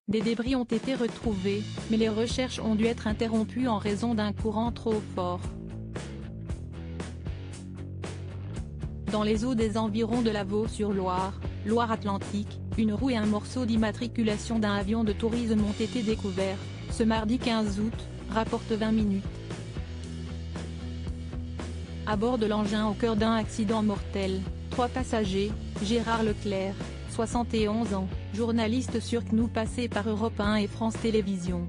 Des débris ont été retrouvés, mais les recherches ont dû être interrompues en raison d'un courant trop fort. Dans les eaux des environs de la Vaux-sur-Loire, Loire-Atlantique, une roue et un morceau d'immatriculation d'un avion de tourisme ont été découverts, ce mardi 15 août, rapporte 20 minutes. À bord de l'engin au cœur d'un accident mortel, 3 passagers, Gérard Leclerc, 71 ans, journaliste sur CNews passé par Europe 1 et France Télévisions.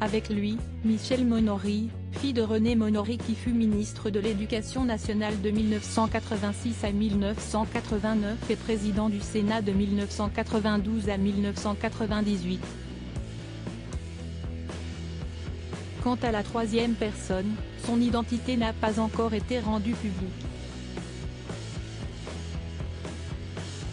Avec lui, Michèle Monory, fille de René Monory qui fut ministre de l'Éducation nationale de 1986 à 1989 et président du Sénat de 1992 à 1998. Quant à la troisième personne, son identité n'a pas encore été rendue publique.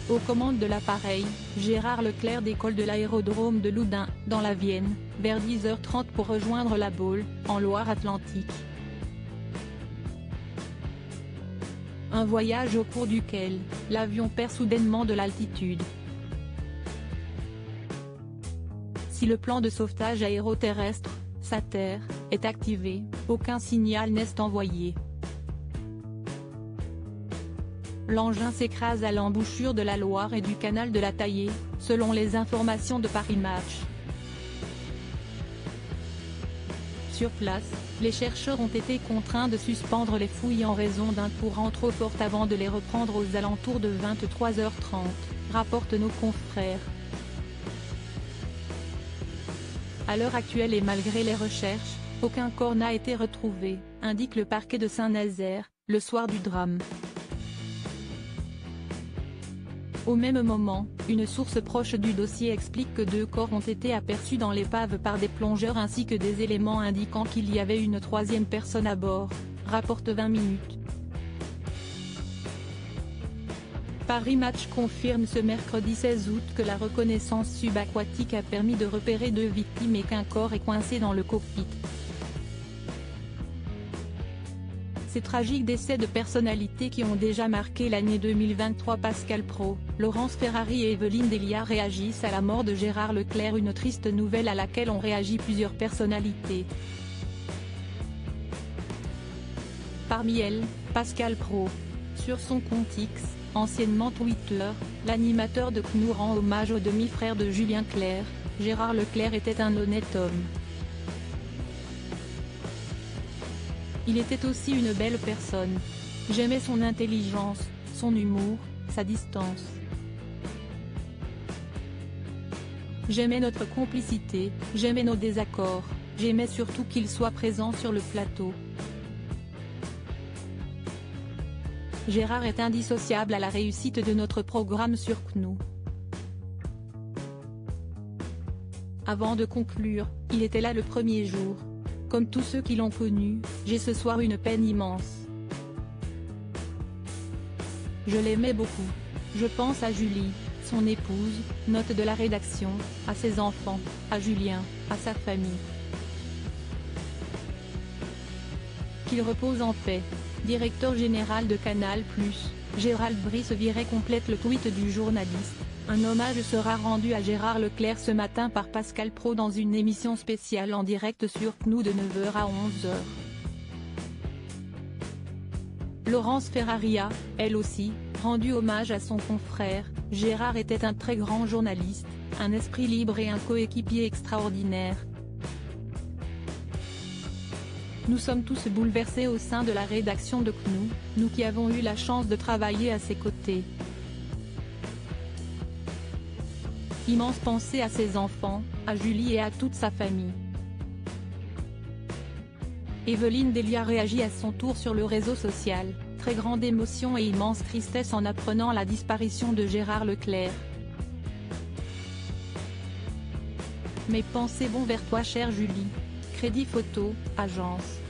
Aux commandes de l'appareil, Gérard Leclerc décolle de l'aérodrome de Loudun, dans la Vienne, vers 10h30 pour rejoindre La Baule, en Loire-Atlantique. Un voyage au cours duquel, l'avion perd soudainement de l'altitude. Si le plan de sauvetage aéroterrestre, SATER, est activé, aucun signal n'est envoyé. L'engin s'écrase à l'embouchure de la Loire et du canal de la Taillée, selon les informations de Paris Match. Sur place, les chercheurs ont été contraints de suspendre les fouilles en raison d'un courant trop fort avant de les reprendre aux alentours de 23h30, rapportent nos confrères. À l'heure actuelle et malgré les recherches, aucun corps n'a été retrouvé, indique le parquet de Saint-Nazaire, le soir du drame. Au même moment, une source proche du dossier explique que 2 corps ont été aperçus dans l'épave par des plongeurs ainsi que des éléments indiquant qu'il y avait une troisième personne à bord, rapporte 20 minutes. Paris Match confirme ce mercredi 16 août que la reconnaissance subaquatique a permis de repérer 2 victimes et qu'un corps est coincé dans le cockpit. Ces tragiques décès de personnalités qui ont déjà marqué l'année 2023. Pascal Praud, Laurence Ferrari et Evelyne Delia réagissent à la mort de Gérard Leclerc, une triste nouvelle à laquelle ont réagi plusieurs personnalités. Parmi elles, Pascal Praud. Sur son compte X, anciennement Twitter, l'animateur de CNews rend hommage au demi-frère de Julien Clerc. Gérard Leclerc était un honnête homme. Il était aussi une belle personne. J'aimais son intelligence, son humour, sa distance. J'aimais notre complicité, j'aimais nos désaccords, j'aimais surtout qu'il soit présent sur le plateau. Gérard est indissociable à la réussite de notre programme sur CNews. Avant de conclure, il était là le premier jour. Comme tous ceux qui l'ont connu, j'ai ce soir une peine immense. Je l'aimais beaucoup. Je pense à Julie, son épouse, note de la rédaction, à ses enfants, à Julien, à sa famille. Qu'il repose en paix. Directeur général de Canal+, Gérald Brice-Viret complète le tweet du journaliste. Un hommage sera rendu à Gérard Leclerc ce matin par Pascal Praud dans une émission spéciale en direct sur CNews de 9h à 11h. Laurence Ferrari a, elle aussi, rendu hommage à son confrère. Gérard était un très grand journaliste, un esprit libre et un coéquipier extraordinaire. Nous sommes tous bouleversés au sein de la rédaction de CNews, nous qui avons eu la chance de travailler à ses côtés. Immense pensée à ses enfants, à Julie et à toute sa famille. Evelyne Delia réagit à son tour sur le réseau social, très grande émotion et immense tristesse en apprenant la disparition de Gérard Leclerc. Mes pensées vont vers toi chère Julie. Crédit photo, agence.